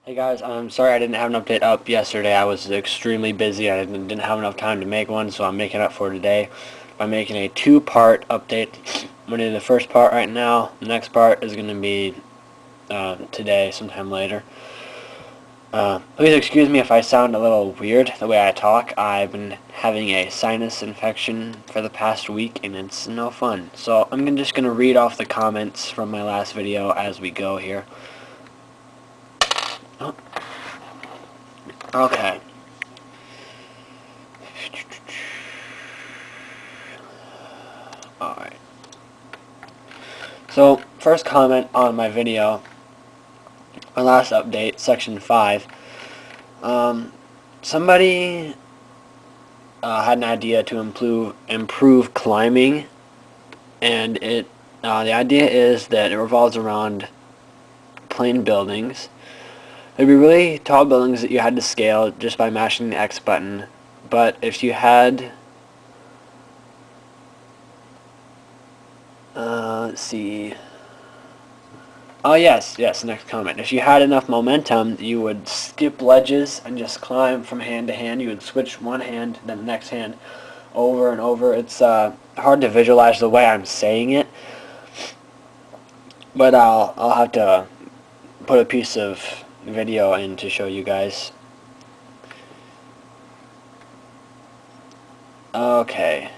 Hey guys, I'm sorry I didn't have an update up yesterday. I was extremely busy. I didn't have enough time to make one, so I'm making up for today by making a two-part update. I'm going to do the first part right now. The next part is going to be today, sometime later. Please excuse me if I sound a little weird the way I talk. I've been having a sinus infection for the past week, and it's no fun. So I'm just going to read off the comments from my last video as we go here. Oh. Okay. Alright. So, first comment on my video, my last update, section 5. Somebody had an idea to improve climbing, and the idea is that it revolves around plain buildings. There'd be really tall buildings that you had to scale just by mashing the X button, but if you had let's see. Oh yes, next comment. If you had enough momentum, you would skip ledges and just climb from hand to hand. You would switch one hand, then the next hand, over and over. It's hard to visualize the way I'm saying it, but I'll have to put a piece of video in to show you guys. Okay.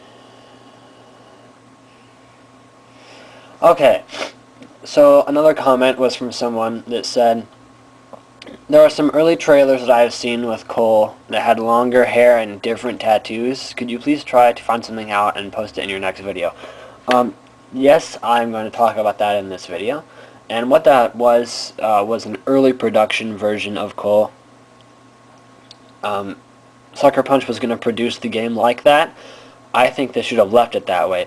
So another comment was from someone that said, there are some early trailers that I have seen with Cole that had longer hair and different tattoos. Could you please try to find something out and post it in your next video? Yes, I'm going to talk about that in this video. And what that was an early production version of Cole. Sucker Punch was going to produce the game like that. I think they should have left it that way.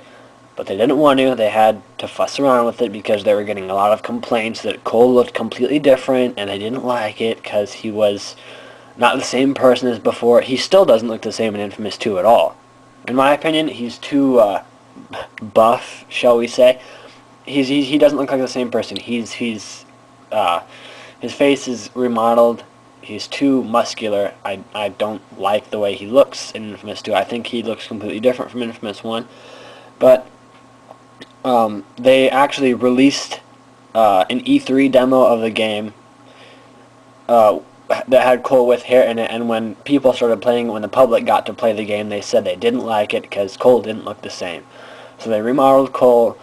But they didn't want to. They had to fuss around with it because they were getting a lot of complaints that Cole looked completely different, and they didn't like it because he was not the same person as before. He still doesn't look the same in Infamous 2 at all. In my opinion, he's too buff, shall we say. He doesn't look like the same person. His face is remodeled. He's too muscular. I don't like the way he looks in Infamous 2. I think he looks completely different from Infamous 1. But they actually released an E3 demo of the game that had Cole with hair in it, and when people started playing it, when the public got to play the game, they said they didn't like it because Cole didn't look the same. So they remodeled Cole,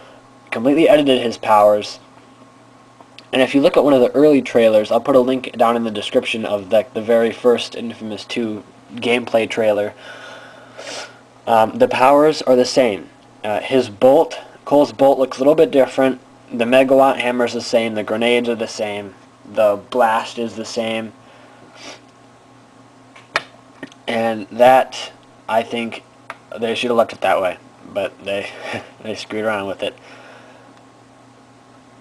completely edited his powers, and if you look at one of the early trailers, I'll put a link down in the description of the very first Infamous 2 gameplay trailer, the powers are the same. Cole's bolt looks a little bit different. The megawatt hammer is the same. The grenades are the same. The blast is the same. And that, I think, they should have left it that way. But they screwed around with it.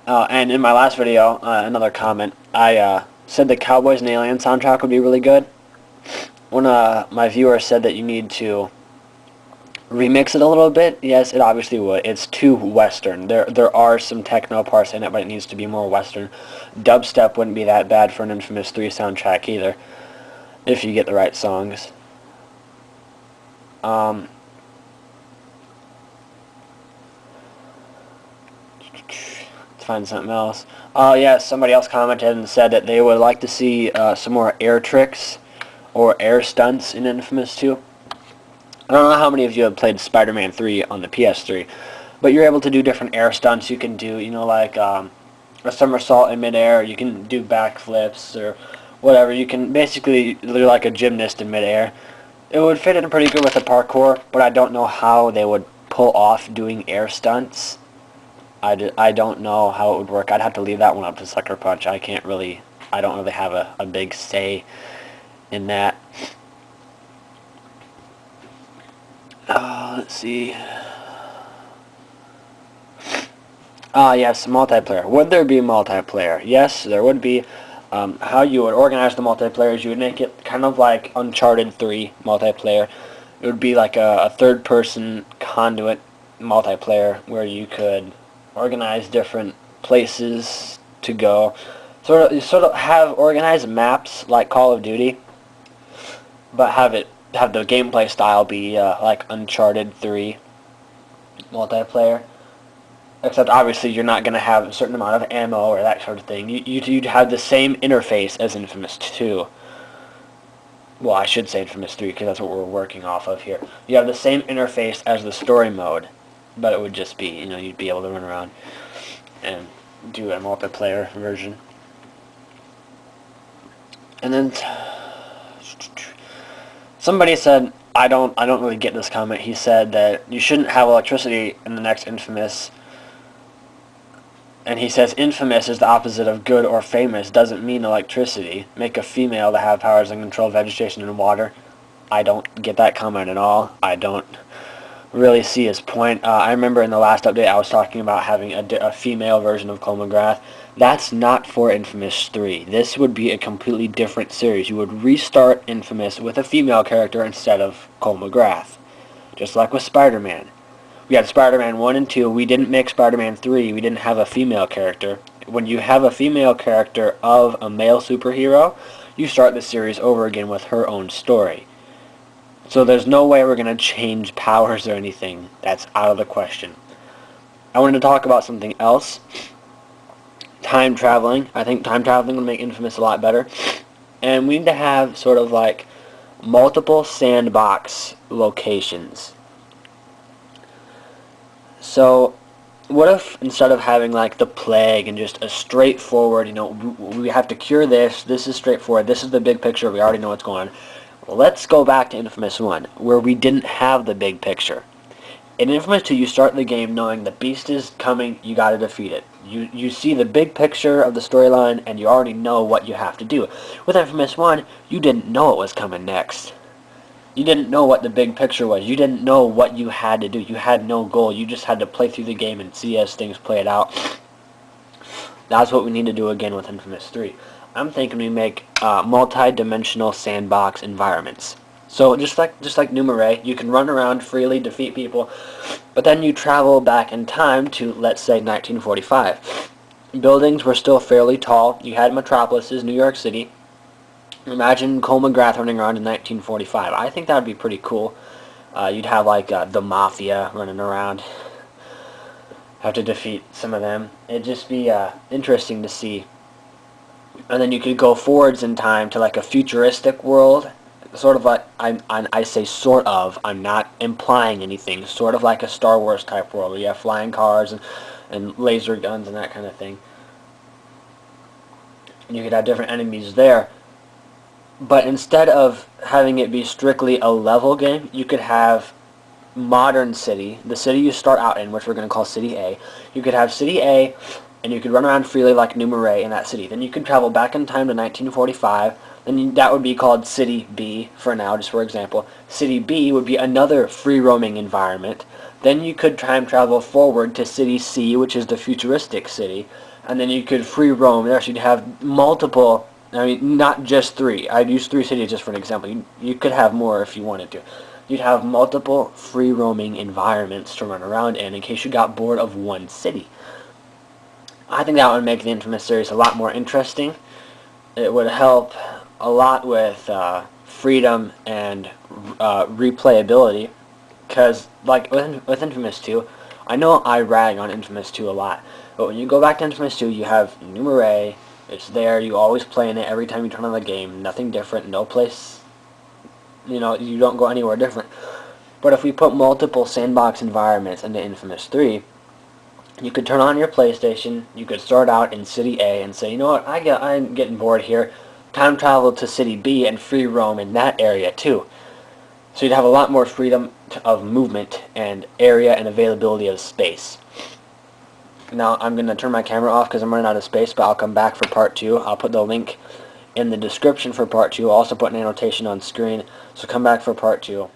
And in my last video, another comment, I said the Cowboys and Alien soundtrack would be really good. One of my viewers said that you need to remix it a little bit. Yes, it obviously would. It's too Western. There are some techno parts in it, but it needs to be more Western. Dubstep wouldn't be that bad for an Infamous 3 soundtrack either, if you get the right songs. Let's find something else. Oh yeah, somebody else commented and said that they would like to see some more air tricks or air stunts in Infamous 2. I don't know how many of you have played Spider-Man 3 on the PS3, but you're able to do different air stunts. You can do, like a somersault in midair. You can do backflips or whatever. You can basically do like a gymnast in midair. It would fit in pretty good with the parkour, but I don't know how they would pull off doing air stunts. I don't know how it would work. I'd have to leave that one up to Sucker Punch. I don't really have a big say in that. Let's see. Yes, multiplayer. Would there be multiplayer? Yes, there would be. How you would organize the multiplayer is you would make it kind of like Uncharted 3 multiplayer. It would be like a third-person conduit multiplayer where you could organize different places to go. sort of have organized maps like Call of Duty, but have the gameplay style be like Uncharted 3 multiplayer. Except obviously you're not going to have a certain amount of ammo or that sort of thing. You'd have the same interface as Infamous 2. Well, I should say Infamous 3 because that's what we're working off of here. You have the same interface as the story mode, but it would just be, you'd be able to run around and do a multiplayer version. And then somebody said, I don't really get this comment. He said that you shouldn't have electricity in the next Infamous. And he says, infamous is the opposite of good or famous. Doesn't mean electricity. Make a female to have powers and control vegetation and water. I don't get that comment at all. I don't really see his point. I remember in the last update I was talking about having a female version of Cole McGrath. That's not for Infamous 3. This would be a completely different series. You would restart Infamous with a female character instead of Cole McGrath. Just like with Spider-Man. We had Spider-Man 1 and 2. We didn't make Spider-Man 3. We didn't have a female character. When you have a female character of a male superhero, you start the series over again with her own story. So there's no way we're going to change powers or anything. That's out of the question. I wanted to talk about something else. Time traveling. I think time traveling would make Infamous a lot better. And we need to have sort of like multiple sandbox locations. So, what if instead of having like the plague and just a straightforward, we have to cure this is straightforward, this is the big picture, we already know what's going on. Well, let's go back to Infamous 1, where we didn't have the big picture. In Infamous 2, you start the game knowing the beast is coming, you gotta defeat it. You see the big picture of the storyline, and you already know what you have to do. With Infamous 1, you didn't know what was coming next. You didn't know what the big picture was. You didn't know what you had to do. You had no goal. You just had to play through the game and see as things played out. That's what we need to do again with Infamous 3. I'm thinking we make multi-dimensional sandbox environments. So just like Numere, you can run around freely, defeat people, but then you travel back in time to, let's say, 1945. Buildings were still fairly tall. You had metropolises, New York City. Imagine Cole McGrath running around in 1945. I think that would be pretty cool. You'd have like the Mafia running around. Have to defeat some of them. It'd just be interesting to see. And then you could go forwards in time to like a futuristic world. Sort of like, I say sort of, I'm not implying anything. Sort of like a Star Wars type world where you have flying cars and laser guns and that kind of thing. And you could have different enemies there. But instead of having it be strictly a level game, you could have modern city, the city you start out in, which we're going to call City A. You could have City A, and you could run around freely like Numere in that city. Then you could travel back in time to 1945. Then that would be called City B for now, just for example. City B would be another free-roaming environment. Then you could time travel forward to City C, which is the futuristic city. And then you could free roam there, so you'd have multiple... I mean, not just 3. I'd use 3 cities just for an example. You could have more if you wanted to. You'd have multiple free-roaming environments to run around in case you got bored of one city. I think that would make the Infamous series a lot more interesting. It would help a lot with freedom and replayability. Because, like, with Infamous 2, I know I rag on Infamous 2 a lot. But when you go back to Infamous 2, you have Numere. It's there, you always play in it every time you turn on the game, nothing different, no place, you don't go anywhere different. But if we put multiple sandbox environments into Infamous 3, you could turn on your PlayStation, you could start out in City A and say, you know what, I'm getting bored here, time travel to City B and free roam in that area too. So you'd have a lot more freedom of movement and area and availability of space. Now, I'm going to turn my camera off because I'm running out of space, but I'll come back for part 2. I'll put the link in the description for part 2. I'll also put an annotation on screen, so come back for part 2.